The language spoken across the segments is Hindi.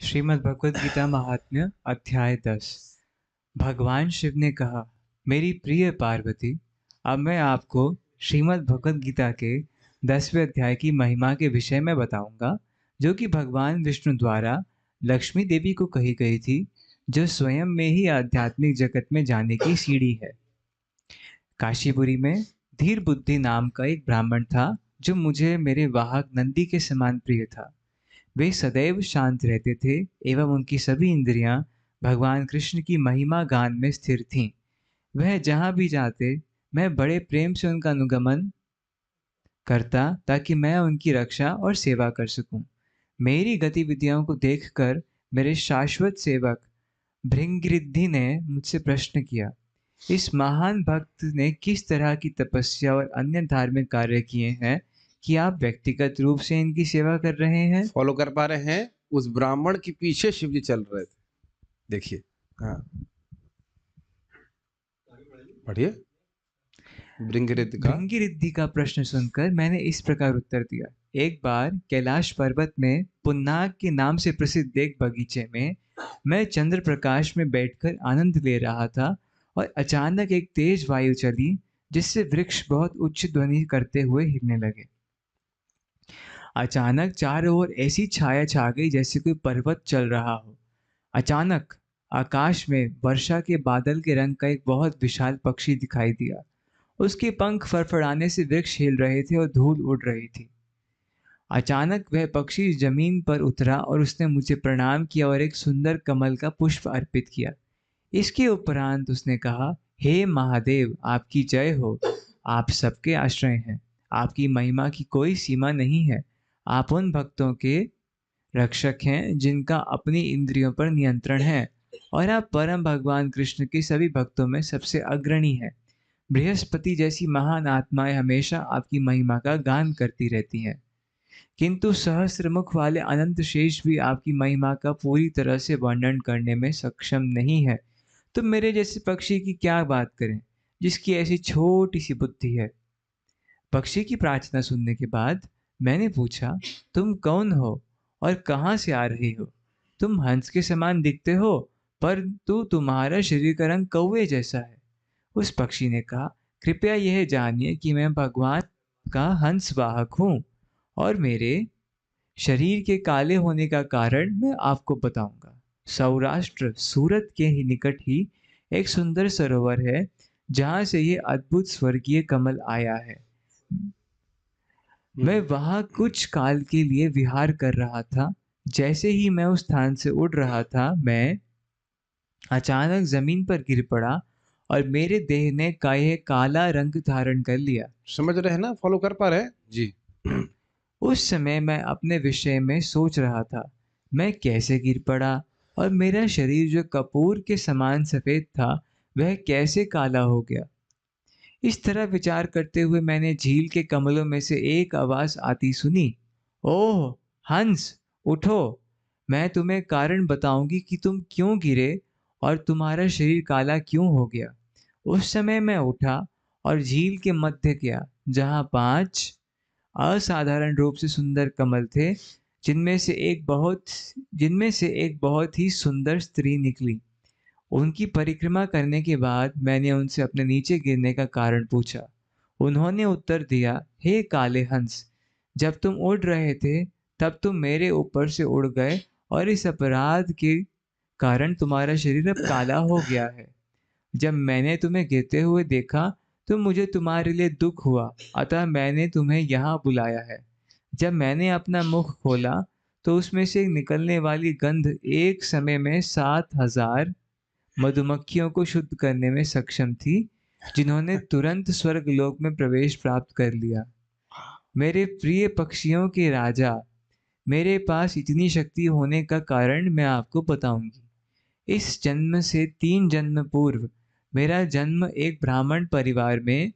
श्रीमद् भगवद गीता महात्म्य अध्याय 10। भगवान शिव ने कहा, मेरी प्रिय पार्वती, अब मैं आपको श्रीमद् भगवद गीता के 10वें अध्याय की महिमा के विषय में बताऊंगा, जो कि भगवान विष्णु द्वारा लक्ष्मी देवी को कही गई थी, जो स्वयं में ही आध्यात्मिक जगत में जाने की सीढ़ी है। काशीपुरी में धीर बुद्धि नाम का एक ब्राह्मण था, जो मुझे मेरे वाहक नंदी के समान प्रिय था। वे सदैव शांत रहते थे एवं उनकी सभी इंद्रियां भगवान कृष्ण की महिमा गान में स्थिर थीं। वह जहां भी जाते, मैं बड़े प्रेम से उनका अनुगमन करता ताकि मैं उनकी रक्षा और सेवा कर सकूं। मेरी गतिविधियों को देखकर मेरे शाश्वत सेवक भृंगिरिद्धि ने मुझसे प्रश्न किया, इस महान भक्त ने किस तरह की तपस्या और अन्य धार्मिक कार्य किए हैं कि आप व्यक्तिगत रूप से इनकी सेवा कर रहे हैं? फॉलो कर पा रहे हैं? उस ब्राह्मण के पीछे शिव जी चल रहे थे। देखिए, हाँ, पढ़िए। भृंगिरिद्धि का प्रश्न सुनकर मैंने इस प्रकार उत्तर दिया, एक बार कैलाश पर्वत में पुन्नाग के नाम से प्रसिद्ध एक बगीचे में मैं चंद्र प्रकाश में बैठकर आनंद ले रहा था और अचानक एक तेज वायु चली, जिससे वृक्ष बहुत उच्च ध्वनि करते हुए हिलने लगे। अचानक चारों ओर ऐसी छाया छा गई जैसे कोई पर्वत चल रहा हो। अचानक आकाश में वर्षा के बादल के रंग का एक बहुत विशाल पक्षी दिखाई दिया। उसके पंख फड़फड़ाने से वृक्ष हिल रहे थे और धूल उड़ रही थी। अचानक वह पक्षी जमीन पर उतरा और उसने मुझे प्रणाम किया और एक सुंदर कमल का पुष्प अर्पित किया। इसके उपरांत उसने कहा, हे महादेव, आपकी जय हो। आप सबके आश्रय हैं। आपकी महिमा की कोई सीमा नहीं है। आप उन भक्तों के रक्षक हैं जिनका अपनी इंद्रियों पर नियंत्रण है, और आप परम भगवान कृष्ण के सभी भक्तों में सबसे अग्रणी हैं। बृहस्पति जैसी महान आत्माएं हमेशा आपकी महिमा का गान करती रहती हैं, किंतु सहस्त्रमुख वाले अनंत शेष भी आपकी महिमा का पूरी तरह से वर्णन करने में सक्षम नहीं है। तो मेरे जैसे पक्षी की क्या बात करें, जिसकी ऐसी छोटी सी बुद्धि है। पक्षी की प्रार्थना सुनने के बाद मैंने पूछा, तुम कौन हो और कहाँ से आ रही हो? तुम हंस के समान दिखते हो, परंतु तुम्हारा शरीर का रंग कौवे जैसा है। उस पक्षी ने कहा, कृपया यह जानिए कि मैं भगवान का हंस वाहक हूँ, और मेरे शरीर के काले होने का कारण मैं आपको बताऊंगा। सौराष्ट्र सूरत के ही निकट ही एक सुंदर सरोवर है, जहां से ये अद्भुत स्वर्गीय कमल आया है। मैं वहां कुछ काल के लिए विहार कर रहा था। जैसे ही मैं उस स्थान से उड़ रहा था, मैं अचानक जमीन पर गिर पड़ा और मेरे देह ने काला रंग धारण कर लिया। समझ रहे हैं ना? फॉलो कर पा रहे हैं जी? उस समय मैं अपने विषय में सोच रहा था, मैं कैसे गिर पड़ा और मेरा शरीर जो कपूर के समान सफेद था, वह कैसे काला हो गया। इस तरह विचार करते हुए मैंने झील के कमलों में से एक आवाज आती सुनी, ओह हंस, उठो, मैं तुम्हें कारण बताऊंगी कि तुम क्यों गिरे और तुम्हारा शरीर काला क्यों हो गया। उस समय मैं उठा और झील के मध्य गया, जहां 5 असाधारण रूप से सुंदर कमल थे, जिनमें से एक बहुत ही सुंदर स्त्री निकली। उनकी परिक्रमा करने के बाद मैंने उनसे अपने नीचे गिरने का कारण पूछा। उन्होंने उत्तर दिया, हे काले हंस, जब तुम उड़ रहे थे तब तुम मेरे ऊपर से उड़ गए, और इस अपराध के कारण तुम्हारा शरीर अब काला हो गया है। जब मैंने तुम्हें गिरते हुए देखा तो मुझे तुम्हारे लिए दुख हुआ, अतः मैंने तुम्हें यहाँ बुलाया है। जब मैंने अपना मुख खोला तो उसमें से निकलने वाली गंध एक समय में 7,000 मधुमक्खियों को शुद्ध करने में सक्षम थी, जिन्होंने तुरंत स्वर्ग लोक में प्रवेश प्राप्त कर लिया। मेरे प्रिय पक्षियों के राजा, मेरे पास इतनी शक्ति होने का कारण मैं आपको बताऊंगी। इस जन्म से 3 जन्म पूर्व मेरा जन्म एक ब्राह्मण परिवार में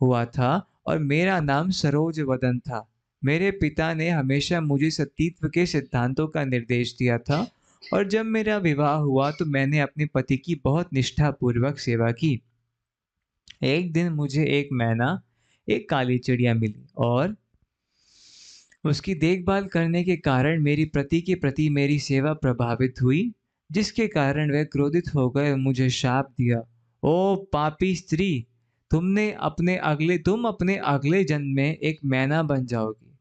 हुआ था, और मेरा नाम सरोज वदन था। मेरे पिता ने हमेशा मुझे सतीत्व के सिद्धांतों का निर्देश दिया था, और जब मेरा विवाह हुआ तो मैंने अपने पति की बहुत निष्ठापूर्वक सेवा की। एक दिन मुझे एक मैना, एक काली चिड़िया मिली, और उसकी देखभाल करने के कारण मेरी पति के प्रति मेरी सेवा प्रभावित हुई, जिसके कारण वह क्रोधित हो गए और मुझे शाप दिया। ओ पापी स्त्री! तुम अपने अगले जन्म में एक मैना बन जाओगी।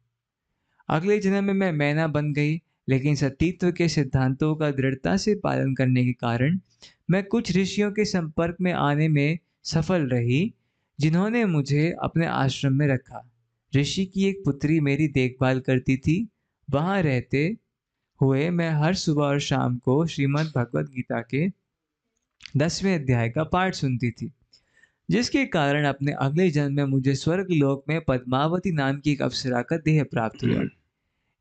अगले जन्म में मैं मैना बन गई, लेकिन सतीत्व के सिद्धांतों का दृढ़ता से पालन करने के कारण मैं कुछ ऋषियों के संपर्क में आने में सफल रही, जिन्होंने मुझे अपने आश्रम में रखा। ऋषि की एक पुत्री मेरी देखभाल करती थी। वहां रहते हुए मैं हर सुबह और शाम को श्रीमद् भगवत गीता के 10वें अध्याय का पाठ सुनती थी, जिसके कारण अपने अगले जन्म में मुझे स्वर्ग लोक में पद्मावती नाम की एक अप्सरा का देह प्राप्त हुआ।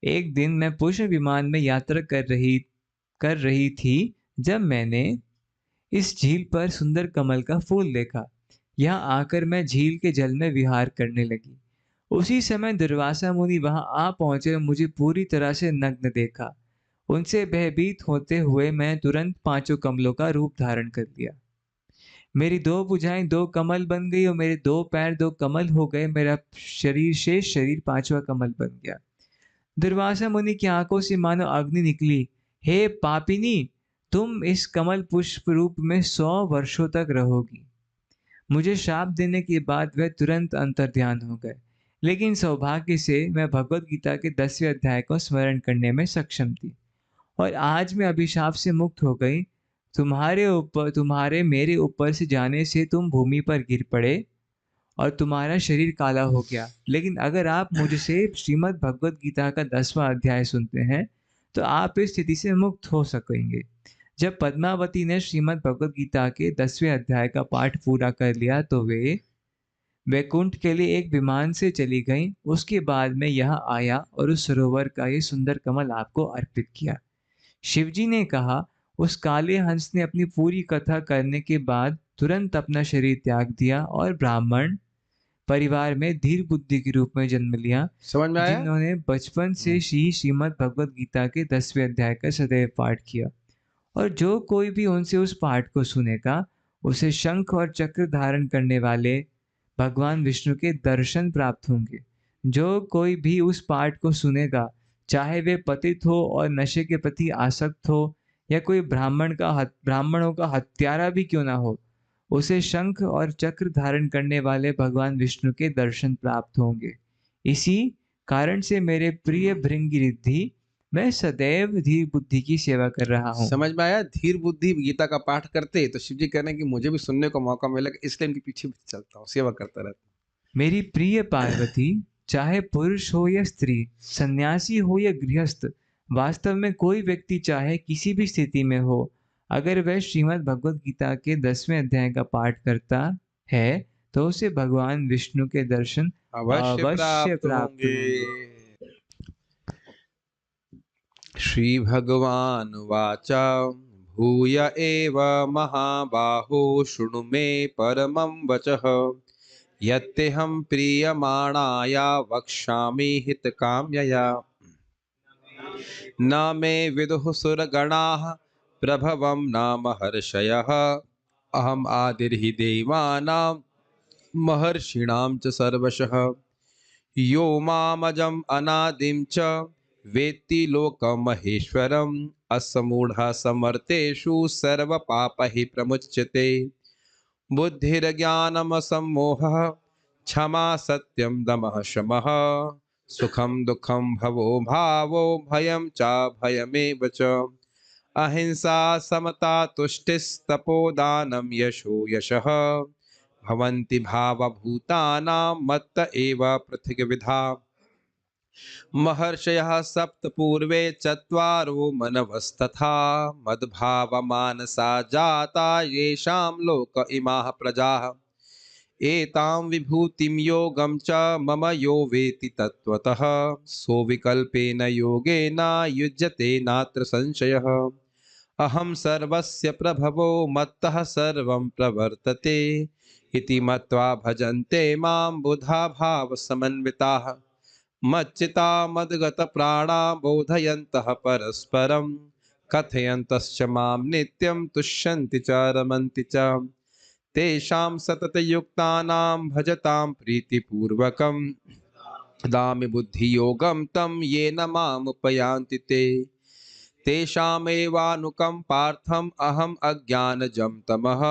एक दिन मैं पुष्प विमान में यात्रा कर रही थी, जब मैंने इस झील पर सुंदर कमल का फूल देखा। यहाँ आकर मैं झील के जल में विहार करने लगी। उसी समय दुर्वासा मुनि वहां आ पहुंचे और मुझे पूरी तरह से नग्न देखा। उनसे भयभीत होते हुए मैं तुरंत पांचों कमलों का रूप धारण कर लिया। मेरी दो भुजाएं दो कमल बन गई और मेरे दो पैर दो कमल हो गए। मेरा शेष शरीर पांचवा कमल बन गया। दुर्वासा मुनि की आंखों से मानो अग्नि निकली। हे पापिनी! तुम इस कमल पुष्प रूप में 100 वर्षों तक रहोगी। मुझे शाप देने के बाद वह तुरंत अंतर्ध्यान हो गए, लेकिन सौभाग्य से मैं भगवत गीता के 10वें अध्याय को स्मरण करने में सक्षम थी और आज मैं अभिशाप से मुक्त हो गई। तुम्हारे मेरे ऊपर से जाने से तुम भूमि पर गिर पड़े और तुम्हारा शरीर काला हो गया। लेकिन अगर आप मुझसे श्रीमद् भगवत गीता का 10वां अध्याय सुनते हैं, तो आप इस स्थिति से मुक्त हो सकेंगे। जब पद्मावती ने श्रीमद् भगवत गीता के 10वें अध्याय का पाठ पूरा कर लिया, तो वे वैकुंठ के लिए एक विमान से चली गईं। उसके बाद मैं यहाँ आया और उस सरोवर का ये सुंदर कमल आपको अर्पित किया। शिवजी ने कहा, उस काले हंस ने अपनी पूरी कथा करने के बाद तुरंत अपना शरीर त्याग दिया और ब्राह्मण परिवार में धीर बुद्धि के रूप में जन्म लिया, समझ में आया? जिन्होंने बचपन से ही श्रीमद् भगवत गीता के 10वें अध्याय का सदैव पाठ किया। और जो कोई भी उनसे उस पाठ को सुनेगा, उसे शंख और चक्र धारण करने वाले भगवान विष्णु के दर्शन प्राप्त होंगे। जो कोई भी उस पाठ को सुनेगा, चाहे वे पतित हो और नशे के प्रति आसक्त हो, या कोई ब्राह्मणों का हत्यारा भी क्यों ना हो, उसे शंख और चक्र धारण करने वाले भगवान विष्णु के दर्शन प्राप्त होंगे। इसी कारण से मेरे प्रिय भृंगिरिद्धि, मैं सदैव धीर बुद्धि की सेवा कर रहा हूँ। समझ में आया? धीर बुद्धि गीता का पाठ करते तो शिव जी कह रहे हैं कि मुझे भी सुनने को मौका मिलेगा, इसलिए इनके पीछे भी चलता हूँ, सेवा करता रहता मेरी प्रिय पार्वती, चाहे पुरुष हो या स्त्री, सन्यासी हो या गृहस्थ, वास्तव में कोई व्यक्ति चाहे किसी भी स्थिति में हो, अगर वह श्रीमद् भगवत गीता के 10वें अध्याय का पाठ करता है, तो उसे भगवान विष्णु के दर्शन हूँ। अवश्य अवश्य प्राप्त प्राप्त होंगे। होंगे। श्री भगवान वाचा, भूय एव महाबाहो शृणु मे परमं वचः, यत्तेऽहं प्रीयमाणाया वक्ष्यामि हितकाम्यया। न मे विदुः सुरगणाः प्रभवं न महर्षयः, अहम् आदिर्हि देवानां महर्षीणां च सर्वशः। यो मामजम् अनादिं च वेत्ति लोकमहेश्वरम्, अस्य मूढः समर्थेषु सर्वपापैः प्रमुच्यते। बुद्धिर्ज्ञानमसम्मोहः क्षमा सत्यं दमः शमः, सुखं दुःखं भवो भावो भयं चाभयमेव च। अहिंसा समता तुष्टिस्तपोदानं यशो यशः, भवन्ति भावभूतानां मत्त एव पृथग्विधा। महर्षयः सप्त पूर्वे चत्वारो मनवस्तथा, मद्भावमानसा जाता येषां लोक इमाः प्रजाः। एतां विभूतिं योगं च मम यो वेति तत्त्वतः, सो विकल्पेन योगेन युज्यते नात्र संशयः। अहं सर्वस्य प्रभवो मत्तः सर्वं प्रवर्तते, इति मत्वा भजन्ते मां बुधा भावसमन्विताः। मच्चिता मद्गतप्राणा बोधयन्तः परस्परं, कथयन्तश्च मां नित्यं तुष्यन्ति च रमन्ति च। तेषां सततयुक्तानां भजतां प्रीतिपूर्वकं, दामि बुद्धियोगं तं येन मामुपयान्ति ते तेषामेवानुकम्पार्थम् अहम् अज्ञानजं तमः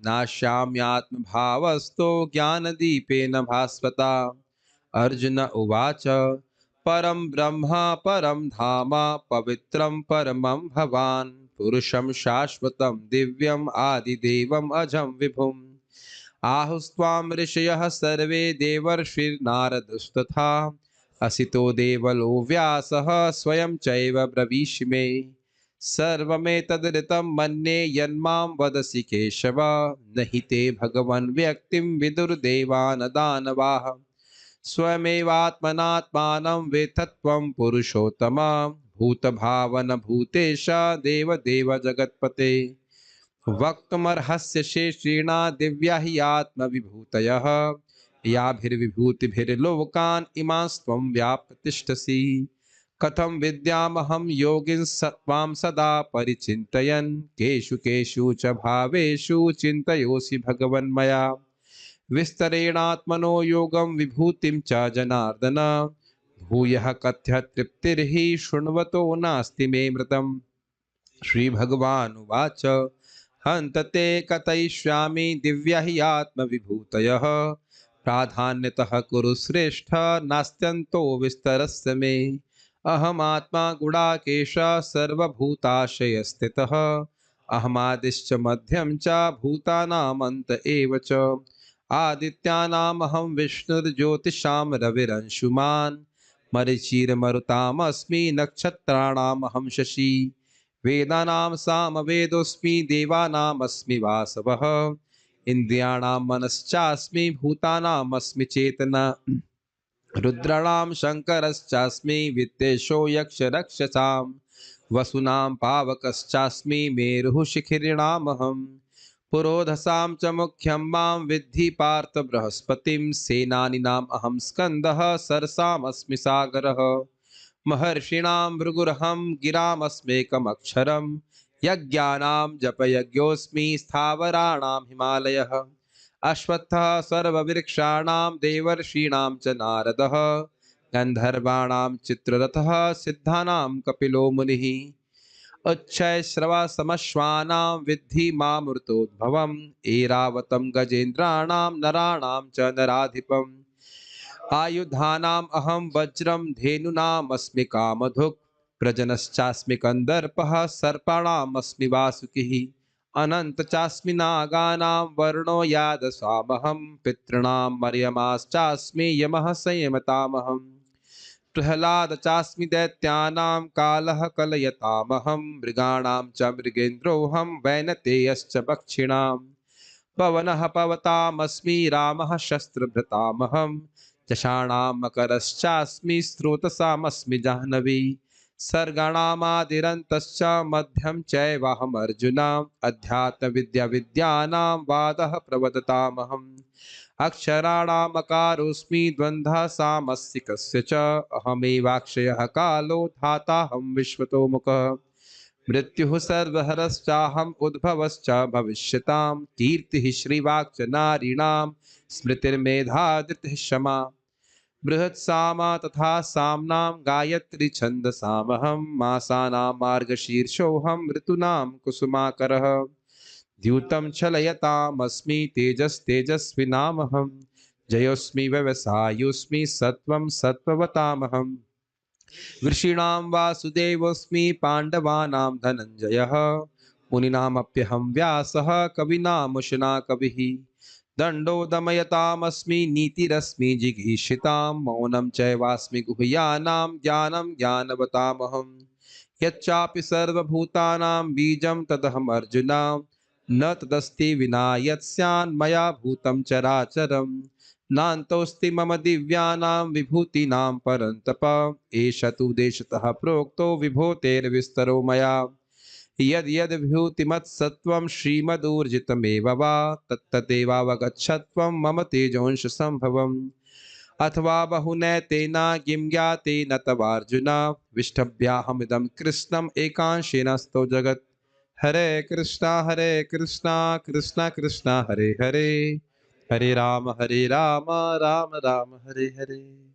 नाश्याम्यात्मभावस्तो ज्ञानदीपेन भास्वता। अर्जुन उवाच परं ब्रह्म परं धाम पवित्रं परमं भवान् पुरुषं शाश्वतं दिव्यम् आदिदेवम् अजं विभुम् आहुस्त्वां ऋषयः सर्वे देवर्षिर्नारदस्तथा असितो देवलो व्यासः स्वयं चैव ब्रवीषि मे सर्वमेतदृतं मन्ये यन्मां वदसि केशव न हि ते भगवन् व्यक्तिं विदुर्देवान् दानवाः स्वयमेवात्मनात्मानं वेत्थत्वं पुरुषोत्तम भूतभावन भूतेश देवदेव जगत्पते वक्तुमर्हस्य शेषेणा दिव्या हि आत्मविभूतयः याभिर्विभूतिभिर्लोकान् इमास्त्वं व्याप्य तिष्ठसि कथं विद्यामहं योगिन् त्वां सदा परिचिन्तयन् केषु केषु च भावेषु चिन्तयोऽसि भगवन्मया विस्तरेणात्मनो योगं विभूतिं च जनार्दन भूयः कथ्य तृप्तिर्हि शृण्वतो नास्ति मे मृतम् श्रीभगवानुवाच हन्त ते कथयिष्यामि दिव्या हि आत्मविभूतयः प्राधान्यतः कुरु श्रेष्ठ नास्त्यन्तो विस्तरस्य मे अहमात्मा गुडाकेश सर्वभूताशयस्थितः अहमादिश्च मध्यं च भूतानामन्त एव च आदित्यानामहं विष्णुर्ज्योतिषां रविरंशुमान् मरीचिर्मरुतामस्मि नक्षत्राणामहं शशि वेदानां सामवेदोऽस्मि देवानामस्मि वासवः इन्द्रियाणां मनश्चास्मि भूतानामस्मि चेतना रुद्राणां शङ्करश्चास्मि वित्तेषो यक्षरक्षसां वसूनां पावकश्चास्मि मेरुः शिखिरिणामहं पुरोधसां च मुख्यं मां विद्धि पार्थ बृहस्पतिं सेनानीनाम् अहं स्कन्दः सरसामस्मि सागरः महर्षीणां भृगुरहं गिरामस्मेकमक्षरं यज्ञानां जपयज्ञोऽस्मि स्थावराणां हिमालयः अश्वत्थः सर्ववृक्षाणां देवर्षीणां च नारदः गन्धर्वाणां चित्ररथः सिद्धानां कपिलो मुनिः उच्छैश्रवसमश्वानां विद्धि मामृतोद्भवम् ऐरावतं गजेन्द्राणां नराणां च नराधिपम् आयुधानाम् अहं वज्रं धेनूनामस्मि कामधुक् प्रजनश्चास्मि कन्दर्पः सर्पाणामस्मि वासुकिः अनन्त चास्मि नागानां वर्णो यादसामहं पितॄणां मर्यमाश्चास्मि यमः संयमतामहं प्रह्लाद चास्मि दैत्यानां कालः कलयतामहं मृगाणां च मृगेन्द्रोऽहं वैनतेयश्च पक्षिणां पवनः पवतामस्मि रामः शस्त्रभृतामहं यशाणां मकरश्चास्मि स्रोतसामस्मि जाह्नवी सर्गाणामादिरन्तश्च मध्यं चैवाहमर्जुना अध्यात्मविद्याविद्यानां वादः प्रवदतामहम् अक्षराणामकारोऽस्मि द्वन्द्वः सामस्य कस्य च अहमेवाक्षयः कालो धाताहं विश्वतो मुखः मृत्युः सर्वहरश्चाहम् उद्भवश्च भविष्यतां कीर्तिः श्रीवाक् च नारीणां स्मृतिर्मेधा धृतिः क्षमा बृहत्सामा तथा साम्नां गायत्री छन्दसामहं मासानां मार्गशीर्षोऽहं ऋतूनां कुसुमाकरः द्यूतं छलयतामस्मि तेजस्तेजस्विनामहं जयोऽस्मि व्यवसायोऽस्मि सत्त्वं सत्त्ववतामहम् ऋषीणां वासुदेवोऽस्मि पाण्डवानां धनञ्जयः मुनीनामप्यहं व्यासः कवीनामुशना कविः दण्डो दमयतामस्मि नीतिरस्मि जिगीषितां मौनं चैवास्मि गुह्यानां ज्ञानं ज्ञानवतामहम् यच्चापि सर्वभूतानां बीजं तदहमर्जुन न तदस्ति विना यत् स्यान्मया भूतं चराचरम् नान्तोऽस्ति मम दिव्यानां विभूतीनां परन्तप एष तु देशतः प्रोक्तो विभूतेर्विस्तरो मया यद् यद् विभूतिमत्सत्त्वं श्रीमदूर्जितमेव वा तत्तदेवावगच्छत्वं मम तेजोंशसम्भवम् अथवा बहुनैतेन किं ज्ञातेन तवार्जुन विष्टभ्याहमिदं कृष्णम् एकांशेन स्तो जगत् हरे कृष्णा कृष्ण कृष्ण हरे हरे हरे राम राम राम हरे हरे।